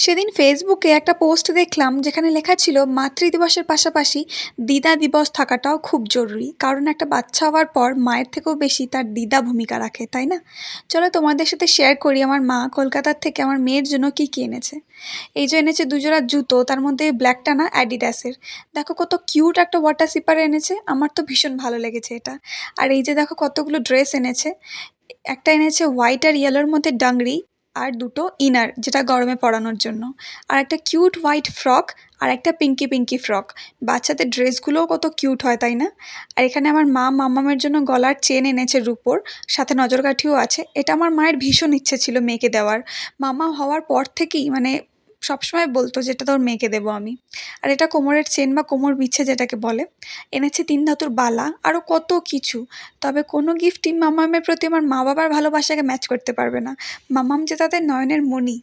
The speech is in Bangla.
সেদিন ফেসবুকে একটা পোস্ট দেখলাম যেখানে লেখা ছিল মাতৃদিবসের পাশাপাশি দিদা দিবস থাকাটাও খুব জরুরি, কারণ একটা বাচ্চা হওয়ার পর মায়ের থেকেও বেশি তার দিদা ভূমিকা রাখে, তাই না? চলো তোমাদের সাথে শেয়ার করি আমার মা কলকাতার থেকে আমার মেয়ের জন্য কি কি এনেছে। এই যে এনেছে দুজোড়া জুতো, তার মধ্যে ব্ল্যাকটা না অ্যাডিডাসের। দেখো কত কিউট একটা ওয়াটার সিপার এনেছে, আমার তো ভীষণ ভালো লেগেছে এটা। আর এই যে দেখো কতগুলো ড্রেস এনেছে। একটা এনেছে হোয়াইট আর ইয়েলোর মধ্যে ডাংরি, আর দুটো ইনার যেটা গরমে পরানোর জন্য, আর একটা কিউট হোয়াইট ফ্রক, আর একটা পিঙ্কি পিঙ্কি ফ্রক। বাচ্চাদের ড্রেসগুলোও কত কিউট হয়, তাই না? আর এখানে আমার মা মাম্মামের জন্য গলার চেন এনেছে রুপোর, সাথে নজরকাঠিও আছে। এটা আমার মায়ের ভীষণ ইচ্ছে ছিল মেয়েকে দেওয়ার। মামা হওয়ার পর থেকেই মানে সবসময় বলতো যে এটা তোর মেয়েকে দেবো আমি। আর এটা কোমরের চেন বা কোমর বিছে যেটাকে বলে। এনেছে ৩ ধাতুর বালা, আরও কত কিছু। তবে কোনো গিফটই মামামের প্রতি আমার মা বাবার ভালোবাসাকে ম্যাচ করতে পারবে না। মামাম যে তাদের নয়নের মণি।